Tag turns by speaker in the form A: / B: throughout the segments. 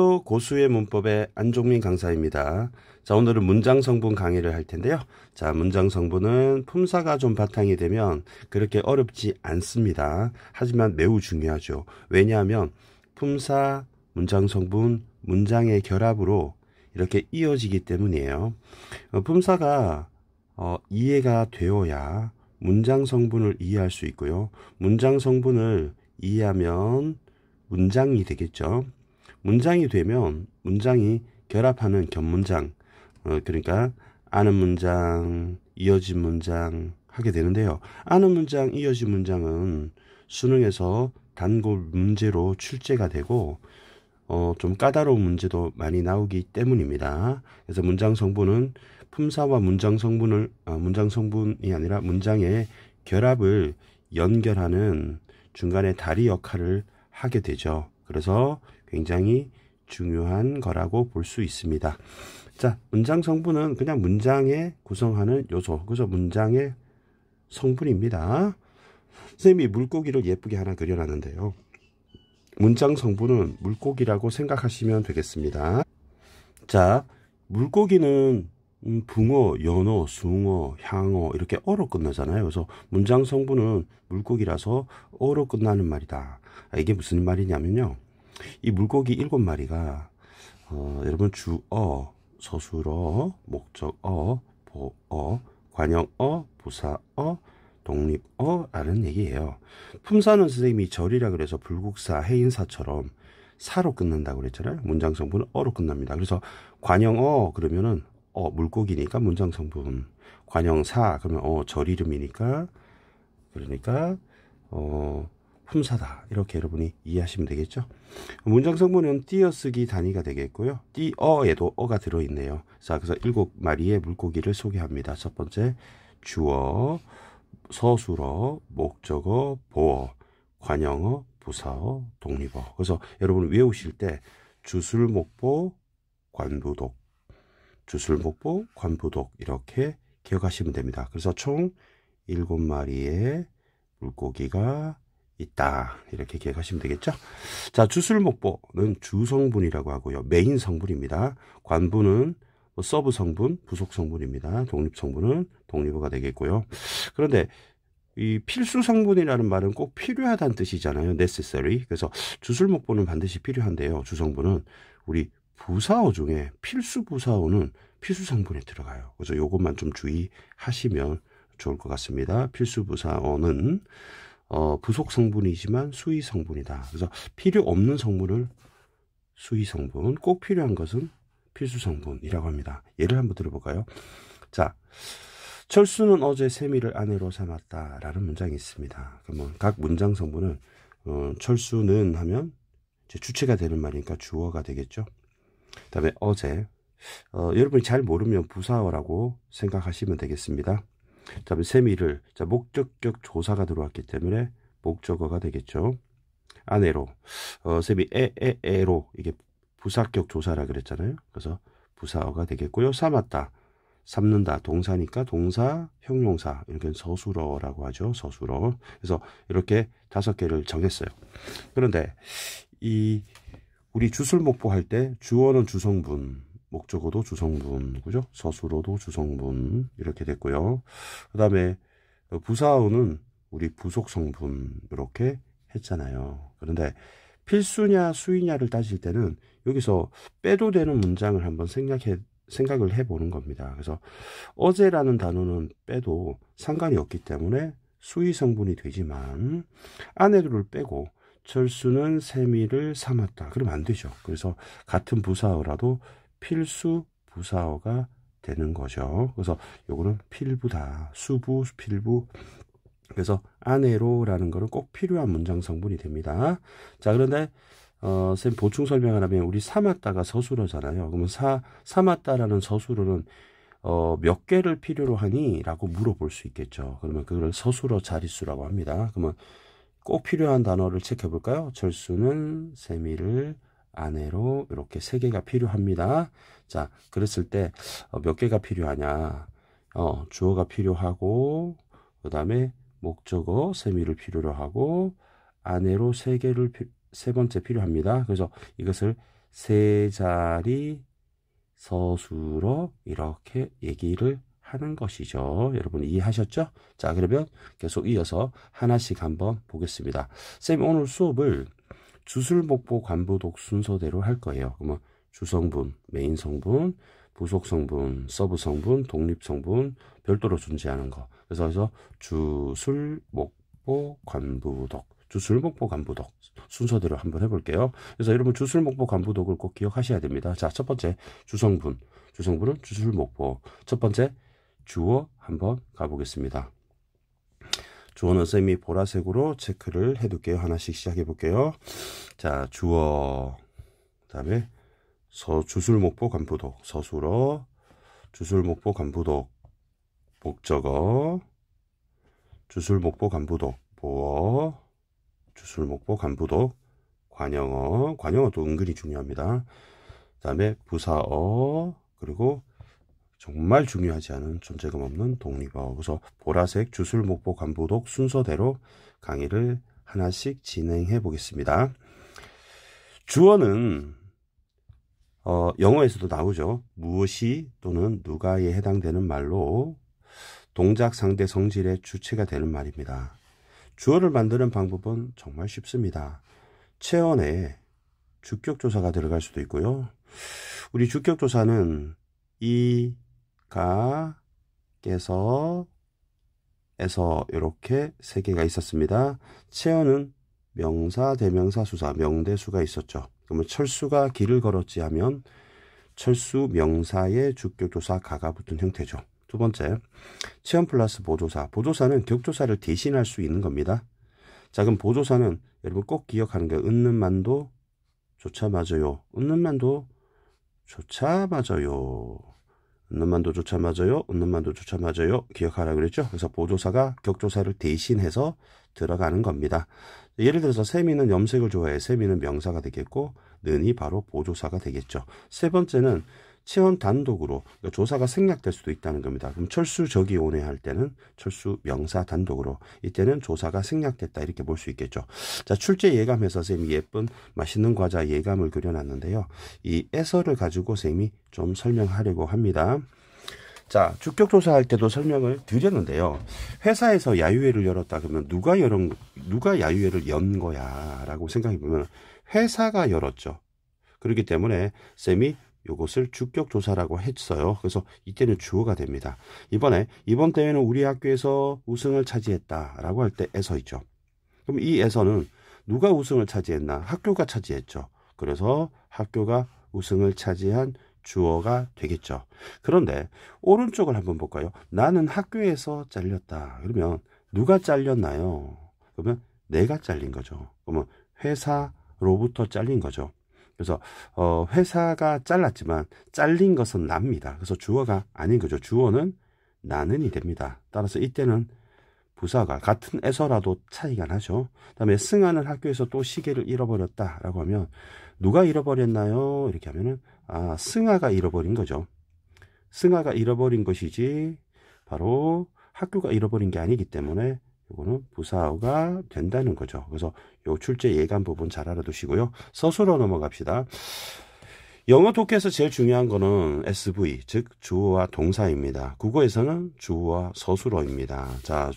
A: 고수의 문법의 안종민 강사입니다. 자, 오늘은 문장 성분 강의를 할 텐데요. 자, 문장 성분은 품사가 좀 바탕이 되면 그렇게 어렵지 않습니다. 하지만 매우 중요하죠. 왜냐하면 품사, 문장 성분, 문장의 결합으로 이렇게 이어지기 때문이에요. 품사가 이해가 되어야 문장 성분을 이해할 수 있고요. 문장 성분을 이해하면 문장이 되겠죠. 문장이 되면 문장이 결합하는 겹문장, 그러니까 아는 문장, 이어진 문장 하게 되는데요. 아는 문장, 이어진 문장은 수능에서 단골 문제로 출제가 되고 좀 까다로운 문제도 많이 나오기 때문입니다. 그래서 문장 성분은 품사와 문장 성분이 아니라 문장의 결합을 연결하는 중간에 다리 역할을 하게 되죠. 그래서 굉장히 중요한 거라고 볼 수 있습니다. 자, 문장 성분은 그냥 문장에 구성하는 요소, 그래서 문장의 성분입니다. 선생님이 물고기를 예쁘게 하나 그려놨는데요. 문장 성분은 물고기라고 생각하시면 되겠습니다. 자, 물고기는 붕어, 연어, 숭어, 향어 이렇게 어로 끝나잖아요. 그래서 문장 성분은 물고기라서 어로 끝나는 말이다. 이게 무슨 말이냐면요. 이 물고기 7마리가 여러분 주어, 서술어, 목적어, 보어, 관형어, 부사어, 독립어라는 얘기예요. 품사는 선생님이 절이라 그래서 불국사, 해인사처럼 사로 끝난다고 그랬잖아요. 문장 성분은 어로 끝납니다. 그래서 관형어 그러면은 물고기니까 문장 성분, 관형사 그러면 절 이름이니까 그러니까 품사다. 이렇게 여러분이 이해하시면 되겠죠. 문장 성분은 띄어쓰기 단위가 되겠고요. 띄어에도 어가 들어있네요. 자, 그래서 7마리의 물고기를 소개합니다. 첫 번째 주어, 서술어, 목적어, 보어, 관형어, 부사어, 독립어. 그래서 여러분 외우실 때 주술목보, 관부독, 주술목보, 관부독 이렇게 기억하시면 됩니다. 그래서 총 7마리의 물고기가 있다. 이렇게 기억하시면 되겠죠. 자, 주술목보는 주성분이라고 하고요. 메인 성분입니다. 관부는 서브 성분, 부속 성분입니다. 독립 성분은 독립어가 되겠고요. 그런데 이 필수 성분이라는 말은 꼭 필요하다는 뜻이잖아요. necessary. 그래서 주술목보는 반드시 필요한데요. 주성분은 우리 부사어 중에 필수 부사어는 필수 성분에 들어가요. 그래서 이것만 좀 주의하시면 좋을 것 같습니다. 필수 부사어는 부속 성분이지만 수의 성분이다. 그래서 필요 없는 성분을 수의 성분, 꼭 필요한 것은 필수 성분이라고 합니다. 예를 한번 들어볼까요? 자, 철수는 어제 세미를 아내로 삼았다라는 문장이 있습니다. 그러면 각 문장 성분은 철수는 하면 이제 주체가 되는 말이니까 주어가 되겠죠. 그다음에 어제 여러분이 잘 모르면 부사어라고 생각하시면 되겠습니다. 그다음에 세미를 자 목적격 조사가 들어왔기 때문에 목적어가 되겠죠. 아내로 세미 에로 이게 부사격 조사라 그랬잖아요. 그래서 부사어가 되겠고요. 삼았다, 삼는다 동사니까 동사, 형용사 이렇게 서술어라고 하죠. 서술어. 그래서 이렇게 5개를 정했어요. 그런데 이 우리 주술목보 할 때 주어는 주성분, 목적어도 주성분, 그죠? 서술어도 주성분 이렇게 됐고요. 그 다음에 부사어는 우리 부속성분 이렇게 했잖아요. 그런데 필수냐 수위냐를 따질 때는 여기서 빼도 되는 문장을 한번 생각을 해보는 겁니다. 그래서 어제라는 단어는 빼도 상관이 없기 때문에 수위 성분이 되지만 아내를 빼고 철수는 세미를 삼았다. 그러면 안 되죠. 그래서 같은 부사어라도 필수 부사어가 되는 거죠. 그래서 요거는 필부다. 수부, 필부. 그래서 아내로라는 거는 꼭 필요한 문장 성분이 됩니다. 자, 그런데 쌤 보충 설명을 하면 우리 삼았다가 서술어잖아요. 그러면 삼았다라는 서술어는 몇 개를 필요로 하니? 라고 물어볼 수 있겠죠. 그러면 그걸 서술어 자릿수라고 합니다. 그러면 꼭 필요한 단어를 체크해 볼까요? 철수는 세미를 아내로 이렇게 3개가 필요합니다. 자, 그랬을 때 몇 개가 필요하냐? 주어가 필요하고 그 다음에 목적어 세미를 필요로 하고 아내로 3개를 세 번째 필요합니다. 그래서 이것을 세 자리 서술어 이렇게 얘기를 하는 것이죠. 여러분 이해하셨죠? 자, 그러면 계속 이어서 하나씩 한번 보겠습니다. 쌤 오늘 수업을 주술목보 관부독 순서대로 할 거예요. 그러면 주성분, 메인 성분, 부속 성분, 서브 성분, 독립 성분 별도로 존재하는 거. 그래서 주술목보 관부독, 주술목보 관부독 순서대로 한번 해볼게요. 그래서 여러분 주술목보 관부독을 꼭 기억하셔야 됩니다. 자, 첫 번째 주성분, 주성분은 주술목보. 첫 번째 주어 한번 가보겠습니다. 주어는 쌤이 보라색으로 체크를 해둘게요. 하나씩 시작해 볼게요. 자, 주어, 그 다음에 주술목보 관부독, 서술어, 주술목보 관부독, 목적어, 주술목보 관부독, 보어, 주술목보 관부독, 관형어, 관형어도 은근히 중요합니다. 그 다음에 부사어, 그리고 정말 중요하지 않은 존재감 없는 독립어. 그래서 보라색 주술목보 관부독 순서대로 강의를 하나씩 진행해 보겠습니다. 주어는 영어에서도 나오죠. 무엇이 또는 누가에 해당되는 말로 동작 상대 성질의 주체가 되는 말입니다. 주어를 만드는 방법은 정말 쉽습니다. 체언에 주격조사가 들어갈 수도 있고요. 우리 주격조사는 이, 가, 께서, 에서 이렇게 세 개가 있었습니다. 체언은 명사, 대명사, 수사, 명대수가 있었죠. 그러면 철수가 길을 걸었지 하면 철수 명사의 주격조사 가가 붙은 형태죠. 두 번째, 체언 플러스 보조사. 보조사는 격조사를 대신할 수 있는 겁니다. 자, 그럼 보조사는 여러분 꼭 기억하는 게 웃는 만도 조차 맞아요. 웃는 만도 조차 맞아요. 웃는 만도 조차 맞아요. 웃는 만도 조차 맞아요. 기억하라 그랬죠? 그래서 보조사가 격조사를 대신해서 들어가는 겁니다. 예를 들어서 세미는 염색을 좋아해. 세미는 명사가 되겠고 는이 바로 보조사가 되겠죠. 세 번째는 체언 단독으로 그러니까 조사가 생략될 수도 있다는 겁니다. 그럼 철수 적이 오네 할 때는 철수 명사 단독으로 이때는 조사가 생략됐다 이렇게 볼 수 있겠죠. 자, 출제 예감해서 쌤이 예쁜 맛있는 과자 예감을 그려놨는데요. 이 에서를 가지고 쌤이 좀 설명하려고 합니다. 자, 주격조사 할 때도 설명을 드렸는데요. 회사에서 야유회를 열었다 그러면 누가 야유회를 연 거야 라고 생각해 보면 회사가 열었죠. 그렇기 때문에 쌤이 이것을 주격조사라고 했어요. 그래서 이때는 주어가 됩니다. 이번 대회는 우리 학교에서 우승을 차지했다라고 할 때 에서 있죠. 그럼 이 에서는 누가 우승을 차지했나? 학교가 차지했죠. 그래서 학교가 우승을 차지한 주어가 되겠죠. 그런데 오른쪽을 한번 볼까요? 나는 학교에서 잘렸다. 그러면 누가 잘렸나요? 그러면 내가 잘린 거죠. 그러면 회사로부터 잘린 거죠. 그래서 회사가 잘랐지만 잘린 것은 납니다. 그래서 주어가 아닌 거죠. 주어는 나는이 됩니다. 따라서 이때는 부사가 같은 에서라도 차이가 나죠. 그다음에 승아는 학교에서 또 시계를 잃어버렸다라고 하면 누가 잃어버렸나요? 이렇게 하면은 승아가 잃어버린 거죠. 승아가 잃어버린 것이지 바로 학교가 잃어버린 게 아니기 때문에 이거는 부사어가 된다는 거죠. 그래서 요 출제 예감 부분 잘 알아두시고요. 서술어 넘어갑시다. 영어 독해에서 제일 중요한 거는 SV, 즉 주어와 동사입니다. 국어에서는 주어와 서술어입니다. 자,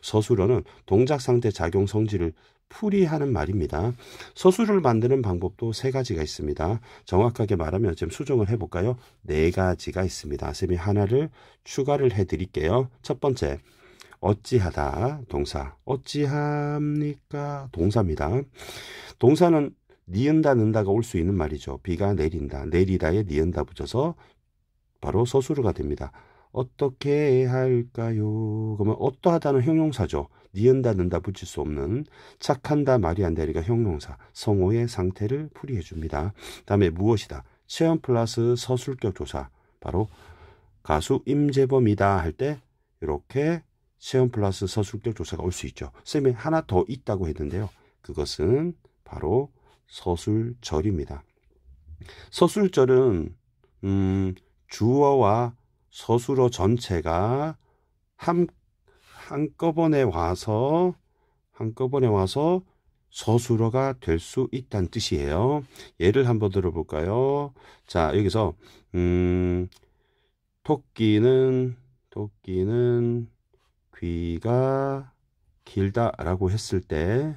A: 서술어는 동작 상대 작용 성질을 풀이하는 말입니다. 서술을 만드는 방법도 세 가지가 있습니다. 정확하게 말하면 지금 수정을 해볼까요? 네 가지가 있습니다. 쌤이 하나를 추가를 해드릴게요. 첫 번째, 어찌하다 동사. 어찌합니까? 동사입니다. 동사는 니은다 는다가 올 수 있는 말이죠. 비가 내린다. 내리다에 니은다 붙여서 바로 서술어가 됩니다. 어떻게 할까요? 그러면 어떠하다는 형용사죠. 니은다 는다 붙일 수 없는 착한다 말이 안 되니까 형용사. 성호의 상태를 풀이해 줍니다. 다음에 무엇이다. 체험 플러스 서술격 조사. 바로 가수 임재범이다 할 때 이렇게 체험 플러스 서술격 조사가 올 수 있죠. 쌤이 하나 더 있다고 했는데요. 그것은 바로 서술절입니다. 서술절은 주어와 서술어 전체가 한꺼번에 와서 서술어가 될 수 있다는 뜻이에요. 예를 한번 들어볼까요? 자, 여기서 토끼는 귀가 길다라고 했을 때,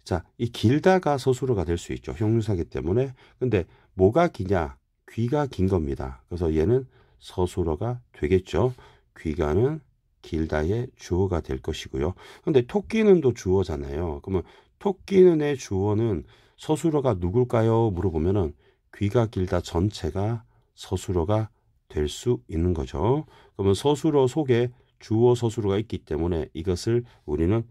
A: 자, 이 길다가 서술어가 될 수 있죠. 형용사기 때문에. 근데 뭐가 기냐? 귀가 긴 겁니다. 그래서 얘는 서술어가 되겠죠. 귀가는 길다의 주어가 될 것이고요. 근데 토끼는도 주어잖아요. 그러면 토끼는의 주어는 서술어가 누굴까요? 물어보면은 귀가 길다 전체가 서술어가 될 수 있는 거죠. 그러면 서술어 속에 주어 서술어가 있기 때문에 이것을 우리는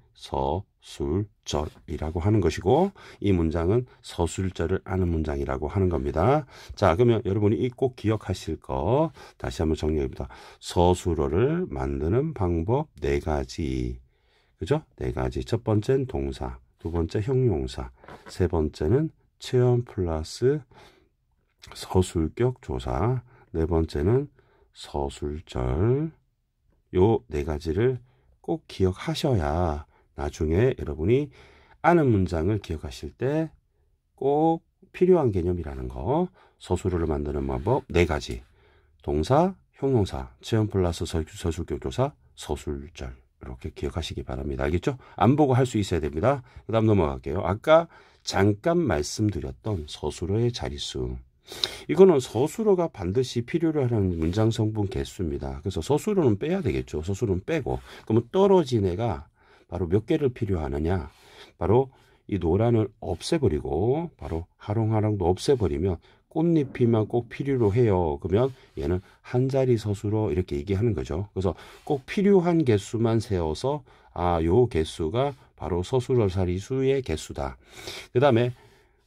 A: 서술절이라고 하는 것이고, 이 문장은 서술절을 아는 문장이라고 하는 겁니다. 자, 그러면 여러분이 꼭 기억하실 거 다시 한번 정리해봅니다. 서술어를 만드는 방법 4가지. 그죠? 4가지. 첫 번째는 동사, 두 번째 형용사, 세 번째는 체험 플러스 서술격 조사, 네 번째는 서술절. 요 4가지를 꼭 기억하셔야 나중에 여러분이 아는 문장을 기억하실 때 꼭 필요한 개념이라는 거. 서술어를 만드는 방법 4가지. 동사, 형용사, 체험 플러스 서술격 조사, 서술절. 이렇게 기억하시기 바랍니다. 알겠죠? 안 보고 할 수 있어야 됩니다. 그 다음 넘어갈게요. 아까 잠깐 말씀드렸던 서술어의 자릿수. 이거는 서술어가 반드시 필요로 하는 문장 성분 개수입니다. 그래서 서술어는 빼야 되겠죠. 서술어는 빼고. 그러면 떨어진 애가 바로 몇 개를 필요하느냐? 바로 이 노란을 없애버리고 바로 하롱하롱도 없애버리면 꽃잎이만 꼭 필요로 해요. 그러면 얘는 한 자리 서술어 이렇게 얘기하는 거죠. 그래서 꼭 필요한 개수만 세워서 요 개수가 바로 서술어 자릿수의 개수다. 그 다음에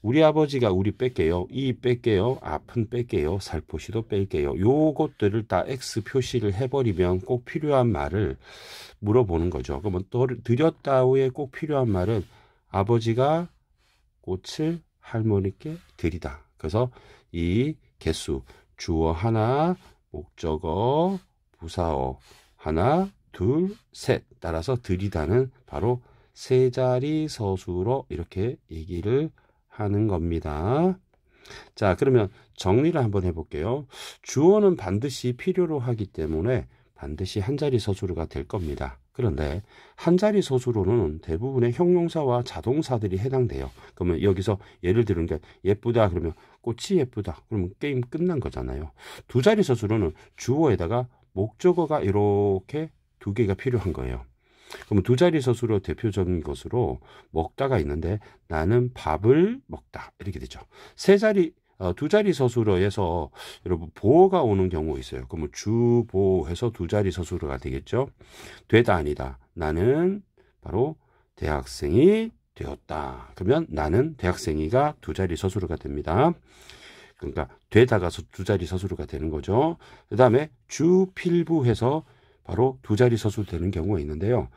A: 우리 아버지가 우리 뺄게요. 이 뺄게요. 앞은 뺄게요. 살포시도 뺄게요. 요것들을 다 X 표시를 해버리면 꼭 필요한 말을 물어보는 거죠. 그러면 또 드렸다 후에 꼭 필요한 말은 아버지가 꽃을 할머니께 드리다. 그래서 이 개수 주어 하나, 목적어, 부사어 하나, 둘, 셋 따라서 드리다는 바로 세 자리 서술어 이렇게 얘기를 하는 겁니다. 자, 그러면 정리를 한번 해볼게요. 주어는 반드시 필요로 하기 때문에 반드시 한 자리 서술어가 될 겁니다. 그런데 한 자리 서술어는 대부분의 형용사와 자동사들이 해당돼요. 그러면 여기서 예를 들은 게 예쁘다 그러면 꽃이 예쁘다 그러면 게임 끝난 거잖아요. 두 자리 서술어는 주어에다가 목적어가 이렇게 2개가 필요한 거예요. 그러면 두 자리 서술어 대표적인 것으로 먹다가 있는데 나는 밥을 먹다 이렇게 되죠. 두 자리 서술어에서 여러분 보어가 오는 경우 있어요. 그러면 주보해서 두 자리 서술어가 되겠죠. 되다 아니다. 나는 바로 대학생이 되었다. 그러면 나는 대학생이가 두 자리 서술어가 됩니다. 그러니까 되다가 두 자리 서술어가 되는 거죠. 그 다음에 주필부해서 바로 두 자리 서술 되는 경우가 있는데요.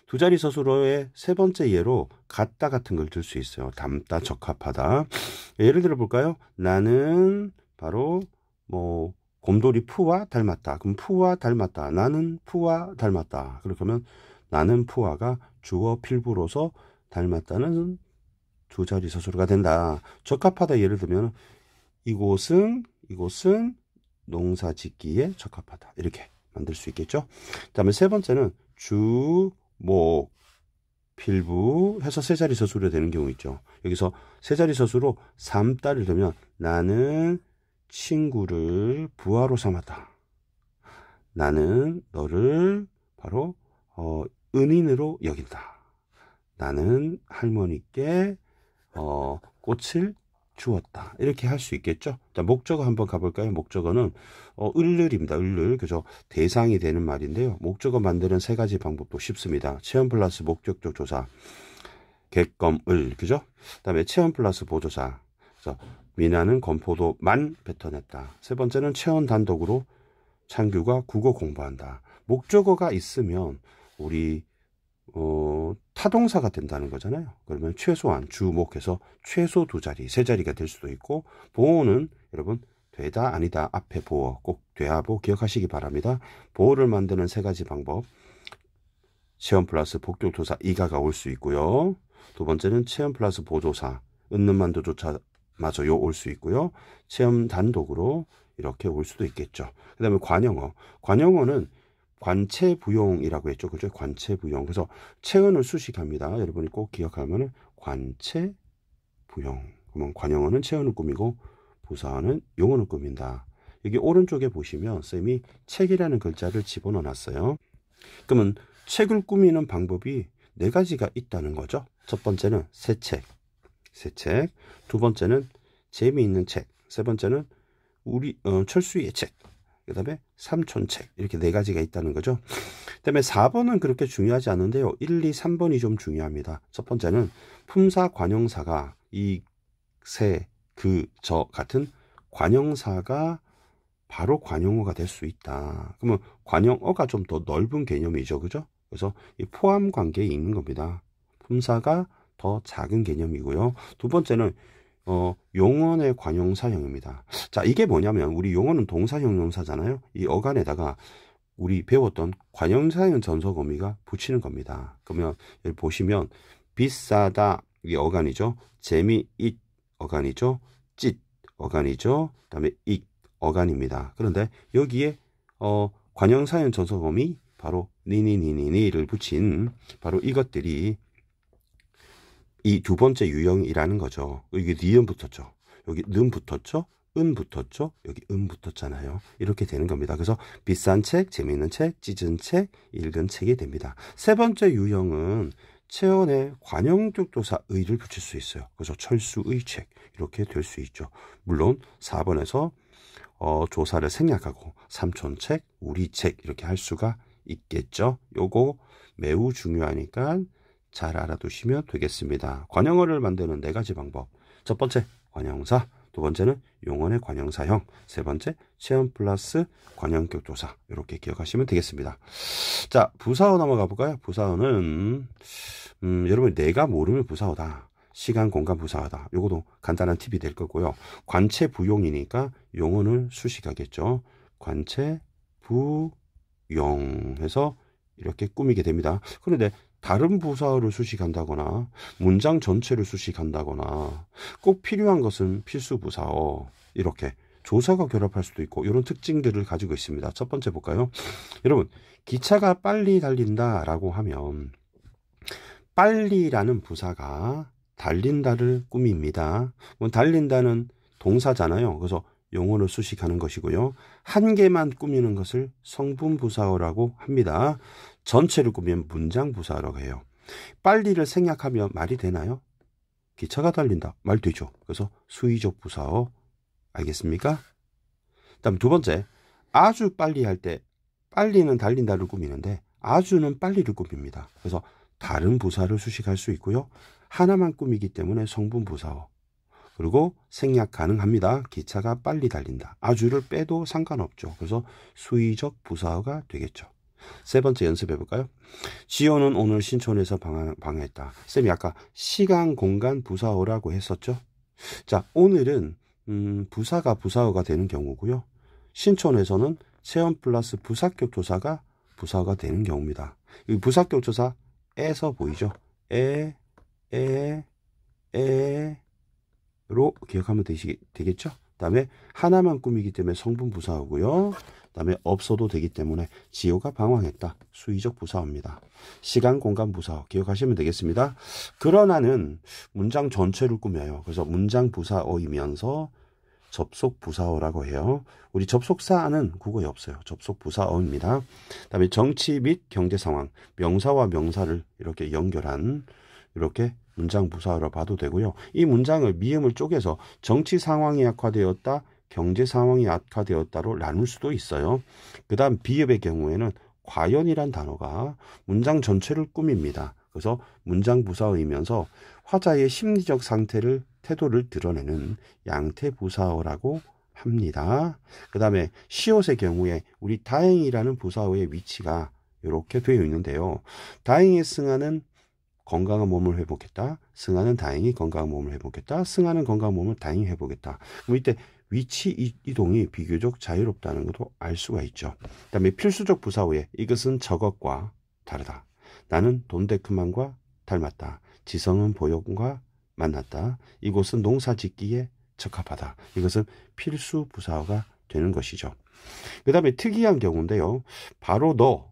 A: 두 자리 서술어의 세 번째 예로 같다 같은 걸 들 수 있어요. 닮다, 적합하다. 예를 들어 볼까요? 나는 바로 곰돌이 푸와 닮았다. 그럼 푸와 닮았다. 나는 푸와 닮았다. 그렇게 하면 나는 푸와가 주어 필부로서 닮았다는 두 자리 서술어가 된다. 적합하다 예를 들면 이곳은 농사 짓기에 적합하다. 이렇게 만들 수 있겠죠. 그 다음에 세 번째는 주, 목, 필부 해서 세 자리 서술이 되는 경우 있죠. 여기서 세 자리 서술로 삼다를 두면 나는 친구를 부하로 삼았다. 나는 너를 바로 은인으로 여긴다. 나는 할머니께 꽃을 주었다. 이렇게 할 수 있겠죠. 자, 목적어 한번 가볼까요? 목적어는 을을입니다. 을을. 그죠? 대상이 되는 말인데요. 목적어 만드는 3가지 방법도 쉽습니다. 체험 플러스 목적격 조사, 객검을. 그죠? 그 다음에 체험 플러스 보조사. 그래서 미나는 건포도만 뱉어냈다. 세 번째는 체험 단독으로 창규가 국어 공부한다. 목적어가 있으면 우리 타동사가 된다는 거잖아요. 그러면 최소한 주목해서 최소 2자리, 3자리가 될 수도 있고, 보호는 여러분 되다 아니다 앞에 보호 꼭 되하보 기억하시기 바랍니다. 보호를 만드는 3가지 방법, 체험 플러스 복격조사 이가가 올 수 있고요. 두 번째는 체험 플러스 보조사, 은는 만두조차 마저요 올 수 있고요. 체험 단독으로 이렇게 올 수도 있겠죠. 그 다음에 관영어. 관영어는 관체부용이라고 했죠. 그죠? 관체부용. 그래서 체언을 수식합니다. 여러분이 꼭 기억하면은 관체부용. 그러면 관영어는 체언을 꾸미고 부사어는 용어를 꾸민다. 여기 오른쪽에 보시면 쌤이 책이라는 글자를 집어넣어 놨어요. 그러면 책을 꾸미는 방법이 네 가지가 있다는 거죠. 첫 번째는 새 책. 두 번째는 재미있는 책. 세 번째는 철수의 책. 그 다음에 삼촌책. 이렇게 네 가지가 있다는 거죠. 그 다음에 4번은 그렇게 중요하지 않은데요. 1, 2, 3번이 좀 중요합니다. 첫 번째는 품사 관형사가 이, 새, 그, 저 같은 관형사가 바로 관용어가 될 수 있다. 그러면 관용어가 좀 더 넓은 개념이죠. 그죠? 그래서 이 포함 관계에 있는 겁니다. 품사가 더 작은 개념이고요. 두 번째는 용언의 관용사형입니다. 자, 이게 뭐냐면 우리 용언은 동사형 용사잖아요. 이 어간에다가 우리 배웠던 관용사형 전속 어미가 붙이는 겁니다. 그러면 여기 보시면 비싸다 이게 어간이죠. 재미있 어간이죠. 찢 어간이죠. 그다음에 익 어간입니다. 그런데 여기에 관형사형 전속어미 바로 니니니니니를 붙인 바로 이것들이 이 두 번째 유형이라는 거죠. 여기 니은 붙었죠. 여기 는 붙었죠. 은 붙었죠. 여기 은 붙었잖아요. 이렇게 되는 겁니다. 그래서 비싼 책, 재미있는 책, 찢은 책, 읽은 책이 됩니다. 세 번째 유형은 체언에 관형격 조사 의를 붙일 수 있어요. 그래서 철수의 책 이렇게 될 수 있죠. 물론 4번에서 조사를 생략하고 삼촌책, 우리책 이렇게 할 수가 있겠죠. 요거 매우 중요하니까 잘 알아두시면 되겠습니다. 관형어를 만드는 네 가지 방법. 첫 번째 관형사, 두 번째는 용언의 관형사형, 세 번째 체험 플러스 관형격 조사 이렇게 기억하시면 되겠습니다. 자, 부사어 넘어가 볼까요? 부사어는 여러분 내가 모르면 부사어다. 시간, 공간 부사하다. 요것도 간단한 팁이 될 거고요. 관체 부용이니까 용언을 수식하겠죠. 관체 부용 해서 이렇게 꾸미게 됩니다. 그런데 다른 부사어를 수식한다거나 문장 전체를 수식한다거나 꼭 필요한 것은 필수 부사어 이렇게 조사가 결합할 수도 있고 이런 특징들을 가지고 있습니다. 첫 번째 볼까요? 여러분 기차가 빨리 달린다 라고 하면 빨리라는 부사가 달린다를 꾸밉니다. 달린다는 동사잖아요. 그래서 용어를 수식하는 것이고요. 한 개만 꾸미는 것을 성분부사어라고 합니다. 전체를 꾸미면 문장부사어라고 해요. 빨리를 생략하면 말이 되나요? 기차가 달린다. 말 되죠. 그래서 수의적 부사어 알겠습니까? 다음 두 번째, 아주 빨리 할 때 빨리는 달린다를 꾸미는데 아주는 빨리를 꾸밉니다. 그래서 다른 부사를 수식할 수 있고요. 하나만 꾸미기 때문에 성분부사어. 그리고 생략 가능합니다. 기차가 빨리 달린다. 아주를 빼도 상관없죠. 그래서 수의적 부사어가 되겠죠. 세 번째 연습해 볼까요? 지호는 오늘 신촌에서 방해했다. 쌤이 아까 시간, 공간, 부사어라고 했었죠. 자, 오늘은 부사가 부사어가 되는 경우고요. 신촌에서는 체험 플러스 부사격 조사가 부사어가 되는 경우입니다. 이 부사격 조사에서 보이죠? 로 기억하면 되겠죠? 그 다음에 하나만 꾸미기 때문에 성분 부사어고요. 그 다음에 없어도 되기 때문에 지호가 방황했다. 수의적 부사어입니다. 시간, 공간 부사어 기억하시면 되겠습니다. 그러나는 문장 전체를 꾸며요. 그래서 문장 부사어이면서 접속 부사어라고 해요. 우리 접속사는 국어에 없어요. 접속 부사어입니다. 그 다음에 정치 및 경제 상황, 명사와 명사를 이렇게 연결한 이렇게 문장 부사어로 봐도 되고요. 이 문장을 미음을 쪼개서 정치 상황이 악화되었다, 경제 상황이 악화되었다로 나눌 수도 있어요. 그 다음 비읍의 경우에는 과연이란 단어가 문장 전체를 꾸밉니다. 그래서 문장 부사어이면서 화자의 심리적 상태를 태도를 드러내는 양태 부사어라고 합니다. 그 다음에 시옷의 경우에 우리 다행이라는 부사어의 위치가 이렇게 되어 있는데요. 다행의 승하는 건강한 몸을 회복했다. 승하는 다행히 건강한 몸을 회복했다. 승하는 건강한 몸을 다행히 회복했다. 그럼 이때 위치 이동이 비교적 자유롭다는 것도 알 수가 있죠. 그 다음에 필수적 부사어에 이것은 저것과 다르다. 나는 돈데크만과 닮았다. 지성은 보육과 만났다. 이곳은 농사 짓기에 적합하다. 이것은 필수 부사어가 되는 것이죠. 그 다음에 특이한 경우인데요. 바로 너,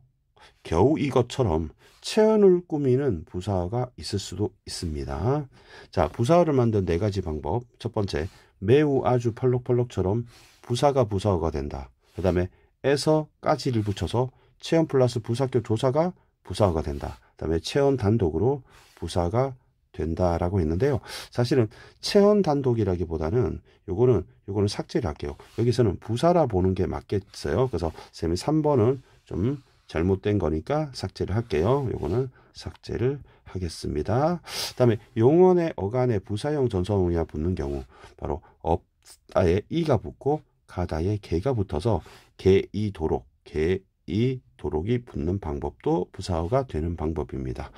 A: 겨우 이것처럼 체언을 꾸미는 부사어가 있을 수도 있습니다. 자, 부사어를 만든 네 가지 방법. 첫 번째, 매우 아주 펄럭펄럭처럼 부사가 부사어가 된다. 그 다음에 에서까지를 붙여서 체언 플러스 부사격 조사가 부사어가 된다. 그 다음에 체언 단독으로 부사가 된다라고 했는데요. 사실은 체언 단독이라기보다는 요거는 삭제를 할게요. 여기서는 부사라 보는 게 맞겠어요. 그래서 쌤이 3번은 좀 잘못된 거니까 삭제를 할게요. 요거는 삭제를 하겠습니다. 그다음에 용언의 어간에 부사형 전사형이 붙는 경우 바로 업다에 이가 붙고 가다에 개가 붙어서 개이도록 개이도록이 붙는 방법도 부사어가 되는 방법입니다.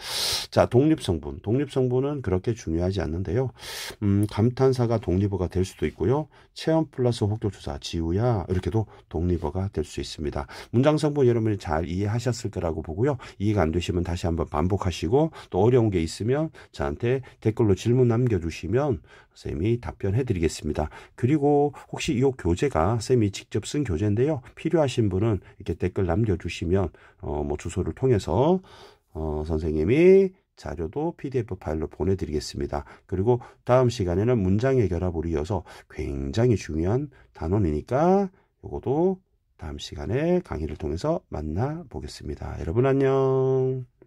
A: 자, 독립성분. 독립성분은 그렇게 중요하지 않는데요. 감탄사가 독립어가 될 수도 있고요. 체험 플러스 혹독조사, 지우야 이렇게도 독립어가 될 수 있습니다. 문장성분 여러분이 잘 이해하셨을 거라고 보고요. 이해가 안 되시면 다시 한번 반복하시고 또 어려운 게 있으면 저한테 댓글로 질문 남겨주시면 쌤이 답변해 드리겠습니다. 그리고 혹시 이 교재가 쌤이 직접 쓴 교재인데요. 필요하신 분은 이렇게 댓글 남겨주시면 뭐 주소를 통해서 선생님이 자료도 PDF 파일로 보내드리겠습니다. 그리고 다음 시간에는 문장의 결합으로 이어서 굉장히 중요한 단원이니까 이것도 다음 시간에 강의를 통해서 만나보겠습니다. 여러분 안녕.